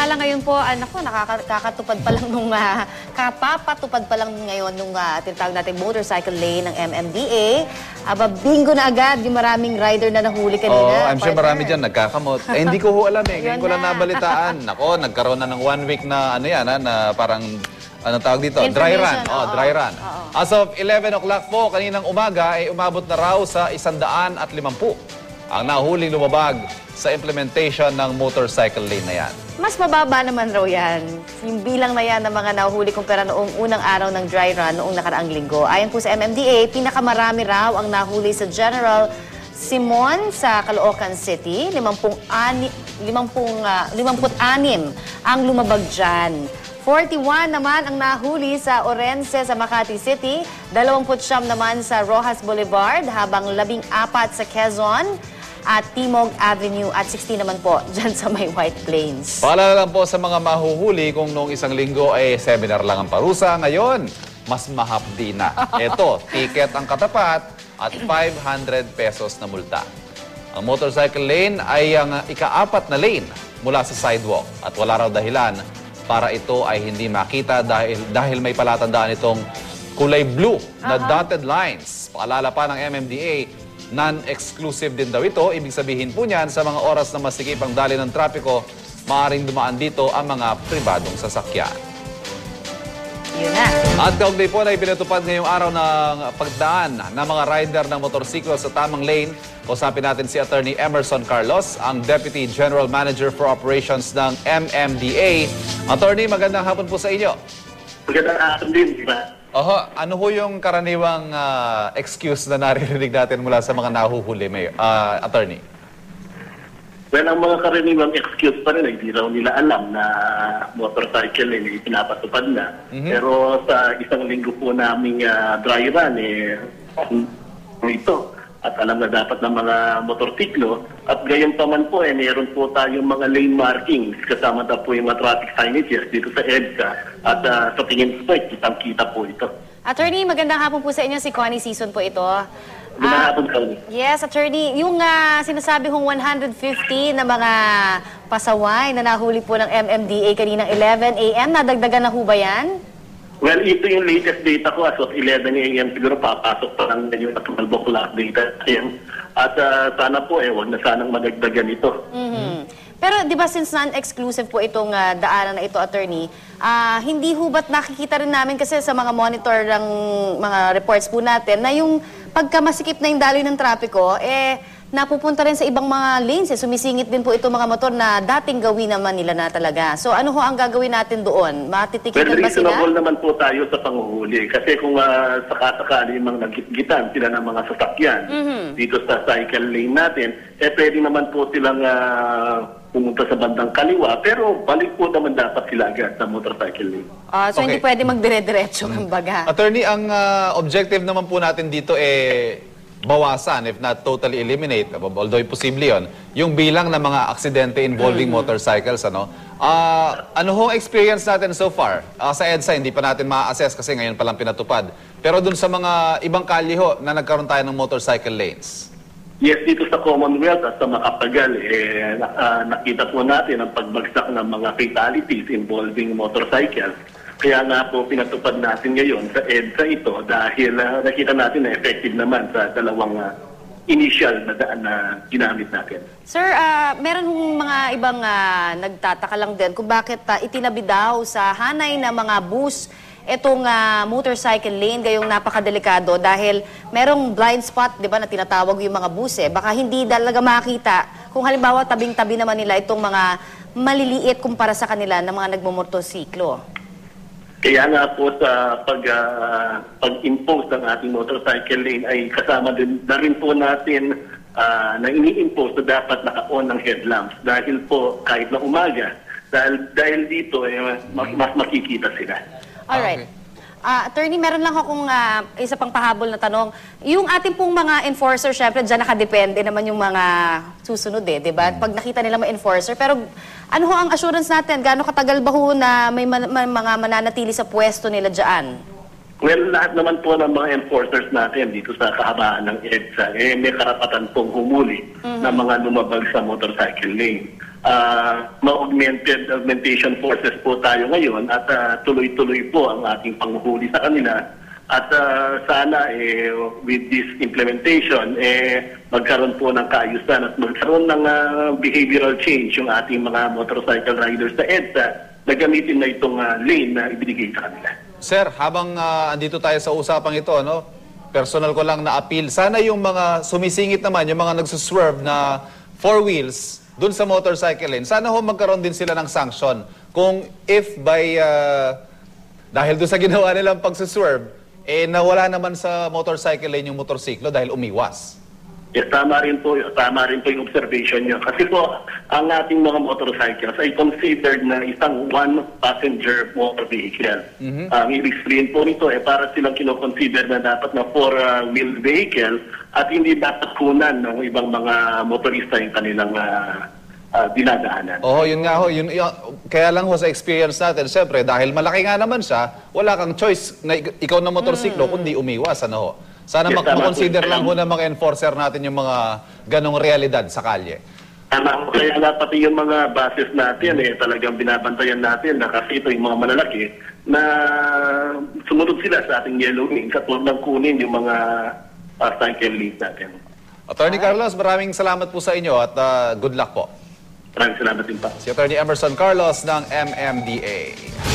Samantala ngayon po, nako, nakakatupad pa lang nung, kapapatupad pa lang ngayon nung tinatawag natin motorcycle lane ng MMDA. Bingo na agad yung maraming rider na nahuli kanina. Oo, I'm sure marami dyan nagkakamot. Hindi ko alam eh. Ngayon ko lang nabalitaan. Nako, nagkaroon na ng 1 week na na parang, anong tawag dito? Dry run. Dry run. As of 11 o'clock po, kaninang umaga, ay umabot na raw sa 150 ang nahuling lumabag sa implementation ng motorcycle lane na yan. Mas mababa naman raw yan. Yung bilang na yan ng mga nahuhuli kong pera noong unang araw ng dry run noong nakaraang linggo. Ayon po sa MMDA, pinakamarami raw ang nahuli sa General Simon sa Caloocan City. 56 ang lumabag dyan. 41 naman ang nahuli sa Orense sa Makati City. 29 naman sa Rojas Boulevard, habang 14 sa Quezon at Timog Avenue, at 16 naman po dyan sa may White Plains. Paalala lang po sa mga mahuhuli, kung noong isang linggo ay seminar lang ang parusa, ngayon mas mahapdi na. Ito, ticket ang katapat at 500 pesos na multa. Ang motorcycle lane ay ang ika-4 na lane mula sa sidewalk at wala raw dahilan para ito ay hindi makita dahil may palatandaan itong kulay blue na dotted lines. Paalala pa ng MMDA, non-exclusive din daw ito. Ibig sabihin po niyan, sa mga oras na masikip ang daloy ng trapiko, maaaring dumaan dito ang mga pribadong sasakyan. Yun na. At kaugnay po na ipinatupad ngayong araw ng pagdaan ng mga rider ng motorsiklo sa tamang lane. Kausapin natin si Attorney Emerson Carlos, ang Deputy General Manager for Operations ng MMDA. Attorney, magandang hapon po sa inyo. Magandang hapon din, di ba? Ano ho yung karaniwang excuse na naririnig natin mula sa mga nahuhuli, Attorney? Well, ang mga karaniwang excuse pa rin, hindi raw nila alam na motorcycle ay pinapatupad na. Pero sa isang linggo po naming dry run, ito. At alam na dapat ng mga motorsiklo. At gayon pa man po, meron po tayong mga lane markings. Kasama na po yung mga traffic signages dito sa EDSA. At sa tingin po, kitang-kita po ito. Attorney, magandang hapon po sa inyo. Si Connie Season po ito. Magandang hapon, Connie. Yes, Attorney. Yung sinasabi kong 150 na mga pasaway na nahuli po ng MMDA kaninang 11 a.m., nadagdagan na ho ba yan? Well, ito yung latest data ko as of 11 a.m. Siguro papasok pa lang yung 12 o'clock data. At sana po, wag na sanang madagdagan ito. Pero di ba since non-exclusive po itong daanan na ito, Attorney, hindi ho ba't nakikita rin namin kasi sa mga monitor ng mga reports po natin na yung pagkamasikip na yung daloy ng trapiko, napupunta rin sa ibang mga lanes. Sumisingit din po itong mga motor na dating gawin naman nila na talaga. So ano ho ang gagawin natin doon? Matitikitan ba sila? Reasonable naman po tayo sa panguhuli. Kasi kung sakasakali mga nagkitgitan sila ng mga sasakyan dito sa cycle lane natin, pwede naman po silang pumunta sa bandang kaliwa, pero balik po naman dapat sila agad sa motorcycle lane. So hindi pwede magdire-diretso ng baga. Attorney, ang objective naman po natin dito bawasan, if not totally eliminate, although posible yun, yung bilang ng mga aksidente involving motorcycles. Ano hong experience natin so far? Sa EDSA, hindi pa natin ma-assess kasi ngayon palang pinatupad. Pero dun sa mga ibang kalye ho na nagkaroon tayo ng motorcycle lanes? Yes, dito sa Commonwealth at sa Makapagal, nakita po natin ang pagbagsak ng mga fatalities involving motorcycles. Kaya nga po pinatupad natin ngayon sa EDSA ito dahil nakita natin na effective naman sa dalawang initial na daan na ginamit natin. Sir, meron mga ibang nagtataka lang din kung bakit itinabi daw sa hanay na mga bus itong motorcycle lane gayong napakadelikado dahil merong blind spot, di ba, na tinatawag yung mga bus. Baka hindi talaga makita kung halimbawa tabing-tabi naman nila itong mga maliliit kumpara sa kanila ng mga nagmumotorsiklo. Kaya nga po sa pag-impose ng ating motorcycle lane ay kasama din na rin po natin na ini-impose na dapat naka-on ng headlamps. Dahil po kahit na umaga, dahil dito mas makikita sila. Alright. Attorney, meron lang akong isa pang pahabol na tanong. Yung ating pong mga enforcer, syempre, dyan nakadepende naman yung mga susunod di ba? Pag nakita nila mga enforcer. Pero ano ho ang assurance natin? Gaano katagal ba ho na may mga mananatili sa pwesto nila dyan? Well, lahat naman po ng mga enforcers natin dito sa kahabaan ng EDSA, may karapatan pong humuli ng mga lumabag sa motorcycle lane. augmentation forces po tayo ngayon at tuloy-tuloy po ang ating panghuhuli sa kanila. At sana with this implementation, magkaroon po ng kaayusan at magkaroon ng behavioral change yung ating mga motorcycle riders sa EDSA na gamitin na itong lane na ibinigay sa kanila. Sir, habang andito tayo sa usapang ito, no, personal ko lang na appeal, sana yung mga sumisingit naman, yung mga nagsuswerve na four wheels dun sa motorcycle lane, sana ho magkaroon din sila ng sanction. Kung if by, dahil doon sa ginawa nilang pagsuswerve, nawala naman sa motorcycle lane yung motorsiklo dahil umiwas. Yes, tama rin po yung observation niyo. Kasi po, ang ating mga motorcycles ay considered na isang one-passenger motor vehicle. Ang ibig sabihin po nito, para silang kinoconsider na dapat na four-wheel vehicle at hindi dapat kunan ng ibang mga motorista yung kanilang dinadaanan. Oo, yun nga ho. Kaya lang ho sa experience natin, siyempre, dahil malaki nga naman siya, wala kang choice na ikaw na motorsiklo, kundi umiwas. Ano ho? Sana Yes, mag-consider lang ho ng mga enforcer natin yung mga ganong realidad sa kalye. Tama. Kaya nga pati yung mga buses natin, talagang binabantayan natin na kasi ito yung mga malalaki na sumunod sila sa ating yellow lane katulad ng kunin yung mga cycle lanes natin. Attorney Carlos, maraming salamat po sa inyo at good luck po. Maraming salamat din pa. Si Attorney Emerson Carlos ng MMDA.